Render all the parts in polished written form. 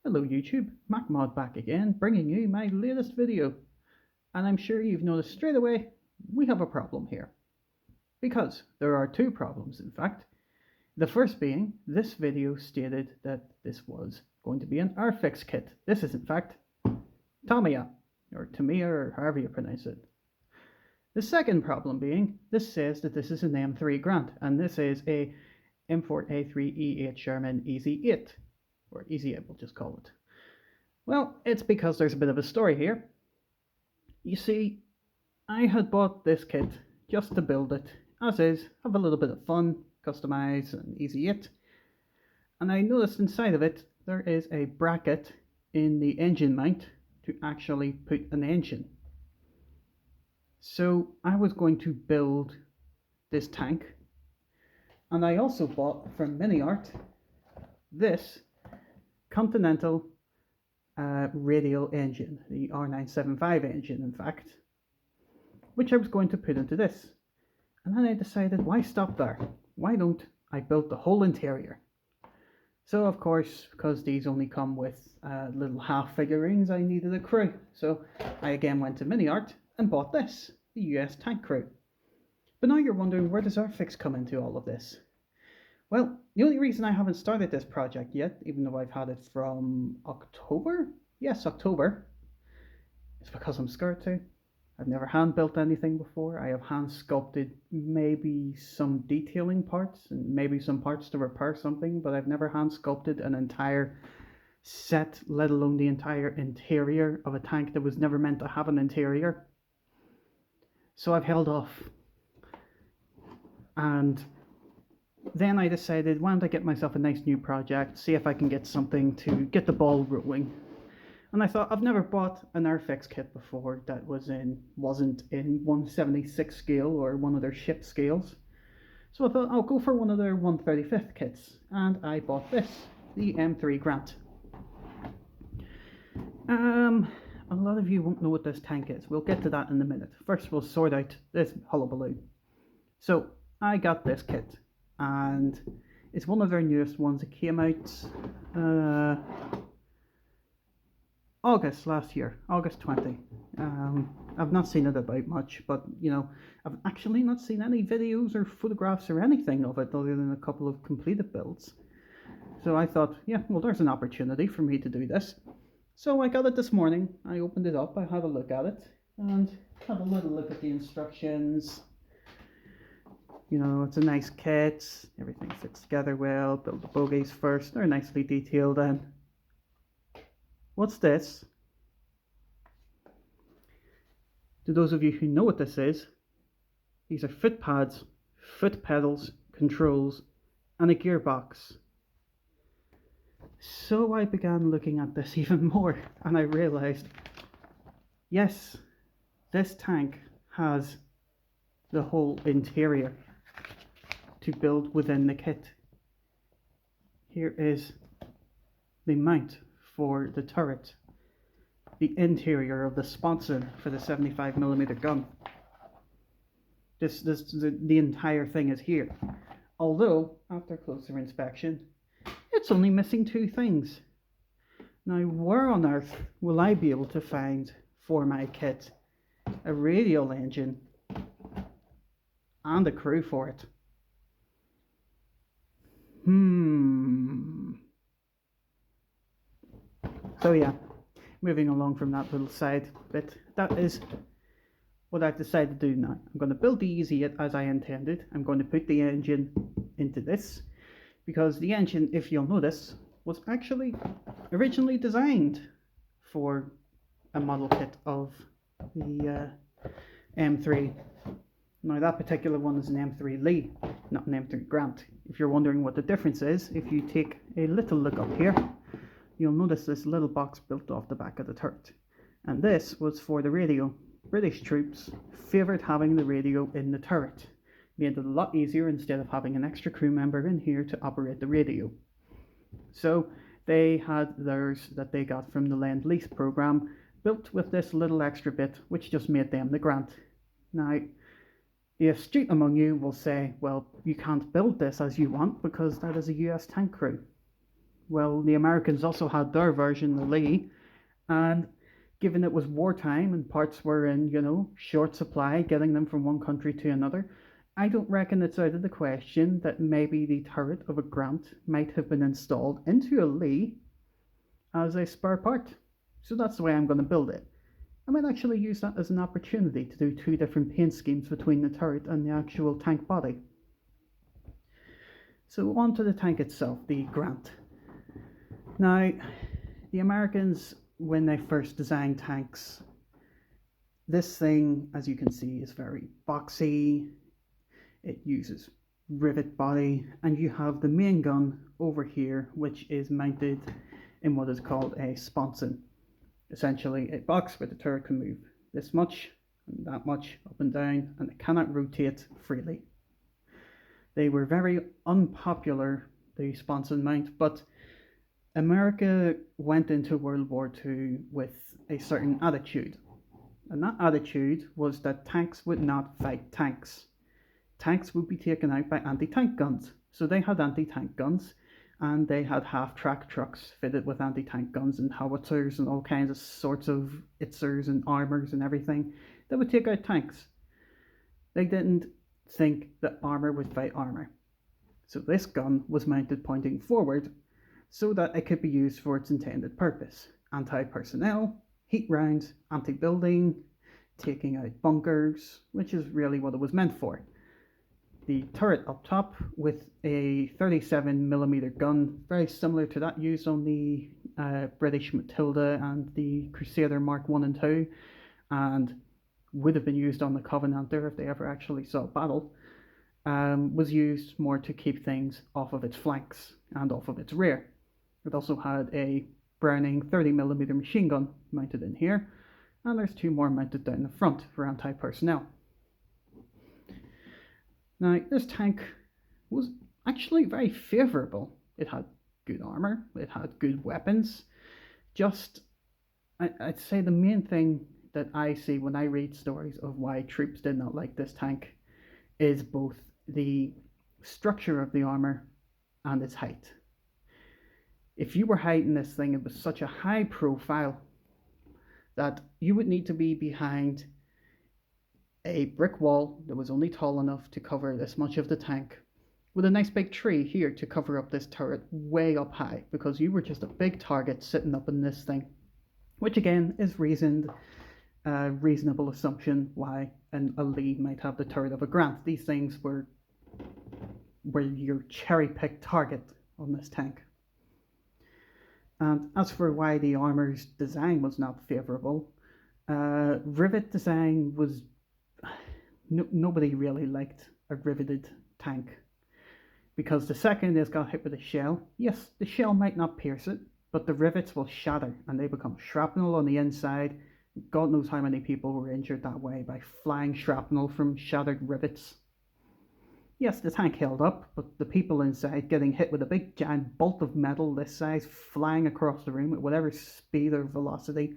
Hello YouTube, MacMod back again, bringing you my latest video. And I'm sure you've noticed straight away, we have a problem here. Because there are two problems in fact. The first being, this video stated that this was going to be an Airfix kit. This is in fact Tamiya, or Tamiya, or however you pronounce it. The second problem being, this says that this is an M3 Grant, and this is a M4A3E8 Sherman Easy 8. Or Easy 8, we'll just call it. Well, it's because there's a bit of a story here. You see, I had bought this kit just to build it, as is, have a little bit of fun, customize and Easy 8. And I noticed inside of it, there is a bracket in the engine mount to actually put an engine. So I was going to build this tank. And I also bought from MiniArt this Continental radial engine, the R975 engine in fact, which I was going to put into this. And then I decided, why stop there? Why don't I build the whole interior? So of course, because these only come with little half figurines, I needed a crew. So I again went to MiniArt and bought this, the US tank crew. But now you're wondering, where does Airfix come into all of this? Well, the only reason I haven't started this project yet, even though I've had it from October, yes, October, is because I'm scared to. I've never hand built anything before. I have hand sculpted maybe some detailing parts and maybe some parts to repair something, but I've never hand sculpted an entire set, let alone the entire interior of a tank that was never meant to have an interior. So I've held off. And then I decided, why don't I get myself a nice new project, see if I can get something to get the ball rolling. And I thought, I've never bought an Airfix kit before that wasn't in 1/76 scale or one of their ship scales. So I thought, I'll go for one of their 1/35 kits. And I bought this, the M3 Grant. A lot of you won't know what this tank is. We'll get to that in a minute. First, we'll sort out this hullabaloo. So I got this kit. And it's one of their newest ones. It came out August last year, August 20. I've not seen it about much, but you know, I've actually not seen any videos or photographs or anything of it other than a couple of completed builds. So I thought, yeah, well, there's an opportunity for me to do this. So I got it this morning. I opened it up, I had a look at it, and had a little look at the instructions. You know, it's a nice kit, everything fits together well, build the bogies first, they're nicely detailed. And what's this? To those of you who know what this is, these are foot pads, foot pedals, controls, and a gearbox. So I began looking at this even more, and I realized, yes, this tank has the whole interior to build within the kit. Here is the mount for the turret, the interior of the sponson for the 75mm gun. The entire thing is here. Although, after closer inspection, it's only missing two things. Now, where on earth will I be able to find for my kit a radial engine and a crew for it? So yeah, moving along from that little side bit, that is what I've decided to do now. I'm going to build the Easy 8 as I intended. I'm going to put the engine into this, because the engine, if you'll notice, was actually originally designed for a model kit of the M3. Now that particular one is an M3 Lee, not an M3 Grant. If you're wondering what the difference is, if you take a little look up here, you'll notice this little box built off the back of the turret. And this was for the radio. British troops favoured having the radio in the turret. Made it a lot easier instead of having an extra crew member in here to operate the radio. So they had theirs that they got from the Lend-Lease program built with this little extra bit, which just made them the Grant. Now, the astute among you will say, well, you can't build this as you want because that is a US tank crew. Well, the Americans also had their version, the Lee, and given it was wartime and parts were in, short supply, getting them from one country to another, I don't reckon it's out of the question that maybe the turret of a Grant might have been installed into a Lee as a spare part. So that's the way I'm going to build it. I might actually use that as an opportunity to do two different paint schemes between the turret and the actual tank body. So on to the tank itself, the Grant. Now, the Americans, when they first designed tanks, this thing, as you can see, is very boxy. It uses rivet body, and you have the main gun over here, which is mounted in what is called a sponson. Essentially a box where the turret can move this much and that much up and down, and it cannot rotate freely. They were very unpopular, the sponson mount, but America went into World War II with a certain attitude, and that attitude was that tanks would not fight tanks. Tanks would be taken out by anti-tank guns. So they had anti-tank guns, and they had half-track trucks fitted with anti-tank guns and howitzers and all kinds of sorts of itzers and armors and everything that would take out tanks. They didn't think that armor would fight armor. So this gun was mounted pointing forward so that it could be used for its intended purpose. Anti-personnel, heat rounds, anti-building, taking out bunkers, which is really what it was meant for. The turret up top with a 37mm gun, very similar to that used on the British Matilda and the Crusader Mark 1 and 2, and would have been used on the Covenanter if they ever actually saw battle, was used more to keep things off of its flanks and off of its rear. It also had a Browning 30mm machine gun mounted in here, and there's two more mounted down the front for anti-personnel. Now, this tank was actually very favourable. It had good armour, it had good weapons. I'd say the main thing that I see when I read stories of why troops did not like this tank is both the structure of the armour and its height. If you were hiding this thing, it was such a high profile that you would need to be behind a brick wall that was only tall enough to cover this much of the tank, with a nice big tree here to cover up this turret way up high, because you were just a big target sitting up in this thing, which again is reasonable assumption why a Lee might have the turret of a Grant. These things were your cherry-picked target on this tank. And as for why the armor's design was not favourable, rivet design was nobody really liked a riveted tank, because the second it's got hit with a shell, yes, the shell might not pierce it, but the rivets will shatter and they become shrapnel on the inside. God knows how many people were injured that way by flying shrapnel from shattered rivets. Yes, the tank held up, but the people inside getting hit with a big giant bolt of metal this size flying across the room at whatever speed or velocity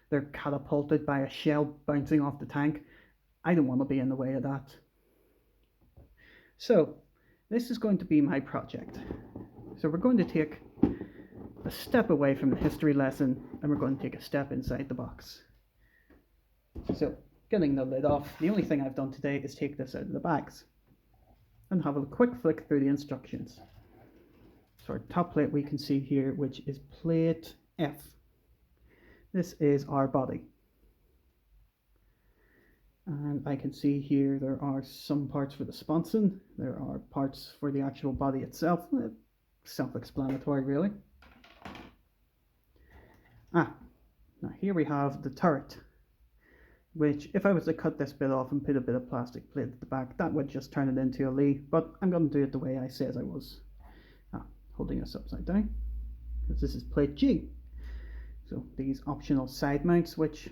they're catapulted by a shell bouncing off the tank. I don't want to be in the way of that. So, this is going to be my project. So we're going to take a step away from the history lesson, and we're going to take a step inside the box. So, getting the lid off, the only thing I've done today is take this out of the bags and have a quick flick through the instructions. So our top plate we can see here, which is plate F. This is our body. And I can see here there are some parts for the sponson, there are parts for the actual body itself, self-explanatory really. Now here we have the turret, which if I was to cut this bit off and put a bit of plastic plate at the back, that would just turn it into a Lee, but I'm going to do it the way I said I was. Holding this upside down, because this is plate G. So these optional side mounts, which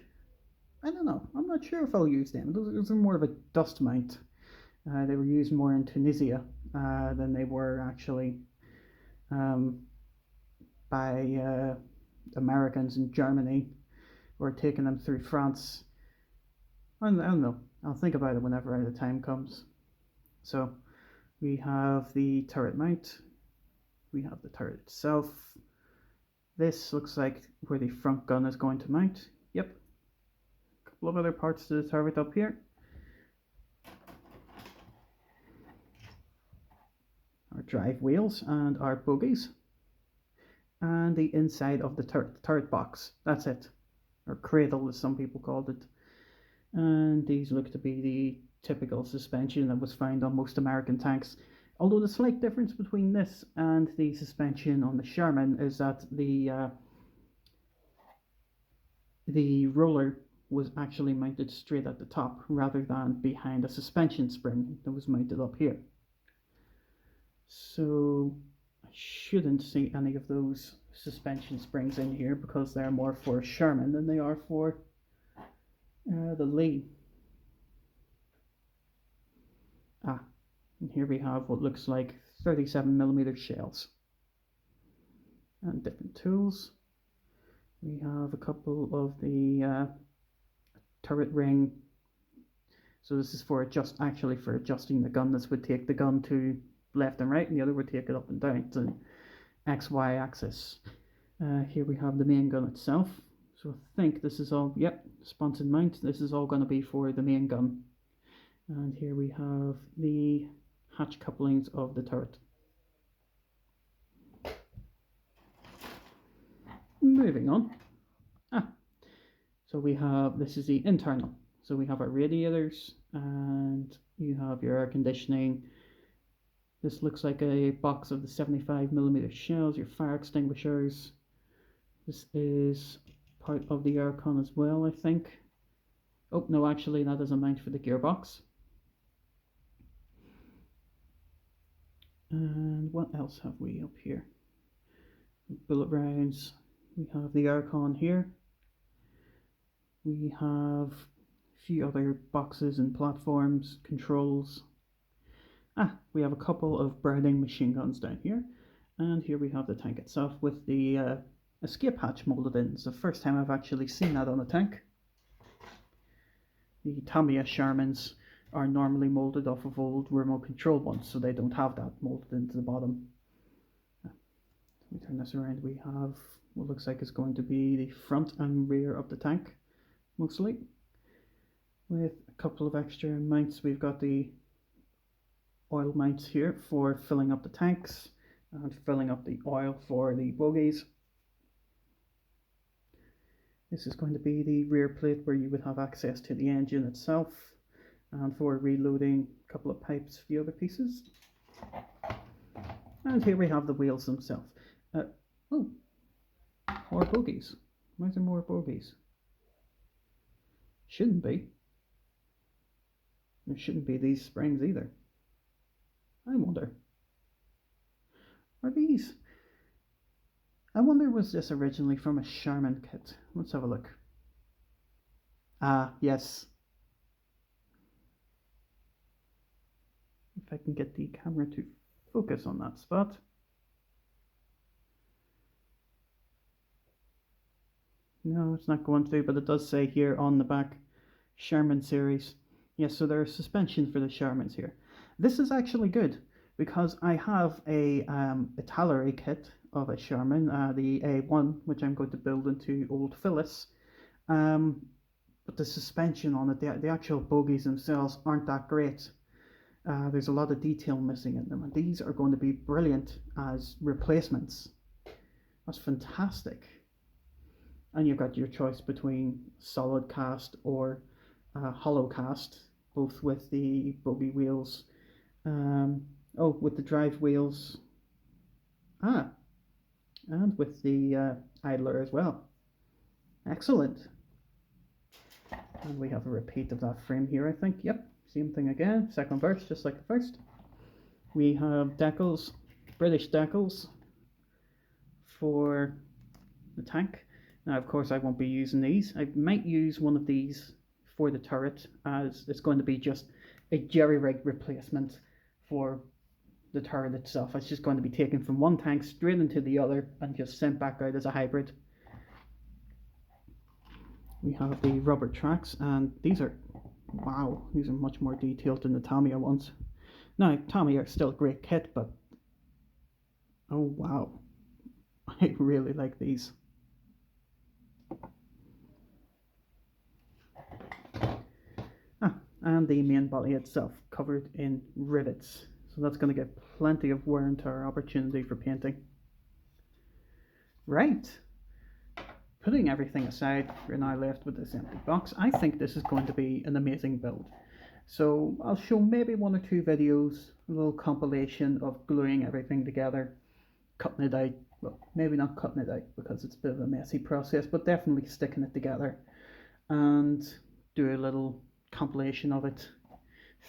I don't know, I'm not sure if I'll use them. Those are more of a dust mount. They were used more in Tunisia than they were actually by Americans in Germany, or taking them through France. I don't know, I'll think about it whenever the time comes. So we have the turret mount. we have the turret itself. This looks like where the front gun is going to mount. Yep. A couple of other parts to the turret up here. Our drive wheels and our bogies. And the inside of the turret box. That's it. Or cradle, as some people called it. And these look to be the typical suspension that was found on most American tanks. Although the slight difference between this and the suspension on the Sherman is that the roller was actually mounted straight at the top rather than behind a suspension spring that was mounted up here. So I shouldn't see any of those suspension springs in here because they're more for Sherman than they are for the Lee. And here we have what looks like 37mm shells and different tools. We have a couple of the turret ring. So this is for adjusting the gun. This would take the gun to left and right, and the other would take it up and down to XY axis. Here we have the main gun itself. So I think this is all, yep, sponson mount. This is all going to be for the main gun. And here we have the hatch couplings of the turret. Moving on. So we have, this is the internal. So we have our radiators and you have your air conditioning. This looks like a box of the 75mm shells, your fire extinguishers. This is part of the aircon as well, I think. Oh, no, actually that is a mount for the gearbox. And what else have we up here? Bullet rounds. We have the aircon here. We have a few other boxes and platforms, controls. We have a couple of Browning machine guns down here. And here we have the tank itself with the escape hatch molded in. It's the first time I've actually seen that on a tank. The Tamiya Shermans are normally molded off of old remote control ones, so they don't have that molded into the bottom. We turn this around, we have what looks like is going to be the front and rear of the tank, mostly. With a couple of extra mounts, we've got the oil mounts here for filling up the tanks and filling up the oil for the bogies. This is going to be the rear plate where you would have access to the engine itself, and for reloading a couple of pipes for the other pieces. And here we have the wheels themselves. Oh, more bogies. Why is there more bogies? Shouldn't be. There shouldn't be these springs either. I wonder. Are these? I wonder, was this originally from a Sherman kit? Let's have a look. Yes. If I can get the camera to focus on that spot. No, it's not going to, but it does say here on the back, Sherman series. Yes, so there are suspensions for the Shermans here. This is actually good because I have a Italeri kit of a Sherman, the A1, which I'm going to build into Old Phyllis. But the suspension on it, the actual bogies themselves aren't that great. There's a lot of detail missing in them, and these are going to be brilliant as replacements. That's fantastic. And you've got your choice between solid cast or hollow cast, both with the bogie wheels, with the drive wheels, and with the idler as well. Excellent. And we have a repeat of that frame here, I think. Yep, same thing again, second verse, just like the first. We have decals, British decals for the tank. Now, of course, I won't be using these. I might use one of these for the turret, as it's going to be just a jerry-rig replacement for the turret itself. It's just going to be taken from one tank straight into the other and just sent back out as a hybrid. We have the rubber tracks, and these are, wow, these are much more detailed than the Tamiya ones. Now, Tamiya are still a great kit, but Oh wow, I really like these. Ah, and the main body itself covered in rivets. So that's going to give plenty of wear and tear opportunity for painting. Right, putting everything aside, we're now left with this empty box. I think this is going to be an amazing build. So I'll show maybe 1 or 2 videos, a little compilation of gluing everything together, cutting it out. Well, maybe not cutting it out because it's a bit of a messy process, but definitely sticking it together and do a little compilation of it,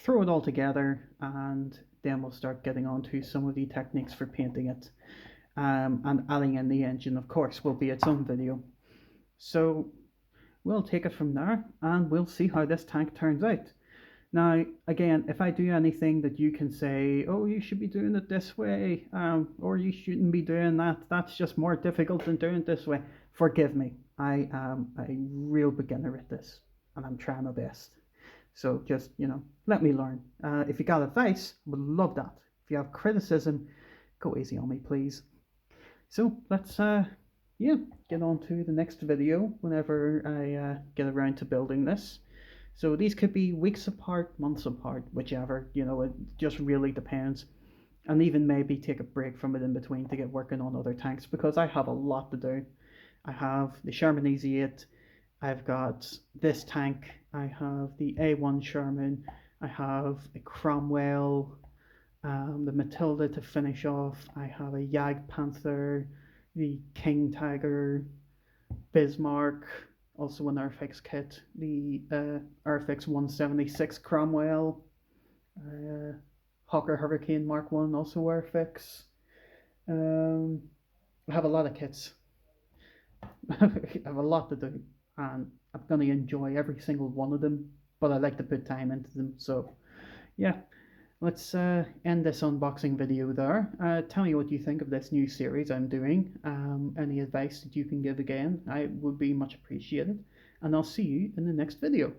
throw it all together, and then we'll start getting on to some of the techniques for painting it. And adding in the engine, of course, will be its own video. So we'll take it from there and we'll see how this tank turns out. Now, again, if I do anything that you can say, oh, you should be doing it this way, or you shouldn't be doing that, that's just more difficult than doing it this way, forgive me. I am a real beginner at this and I'm trying my best. So just, let me learn. If you got advice, I would love that. If you have criticism, go easy on me, please. So let's, get on to the next video whenever I get around to building this. So these could be weeks apart, months apart, whichever, it just really depends. And even maybe take a break from it in between to get working on other tanks because I have a lot to do. I have the Sherman Easy 8, I've got this tank, I have the A1 Sherman, I have a Cromwell, the Matilda to finish off, I have a Jag Panther, the King Tiger, Bismarck, also an Airfix kit, the Airfix 176 Cromwell, Hawker Hurricane Mark 1, also Airfix. I have a lot of kits. I have a lot to do, and I'm going to enjoy every single one of them, but I like to put time into them. So, yeah, let's end this unboxing video there. Tell me what you think of this new series I'm doing. Any advice that you can give again, I would be much appreciated. And I'll see you in the next video.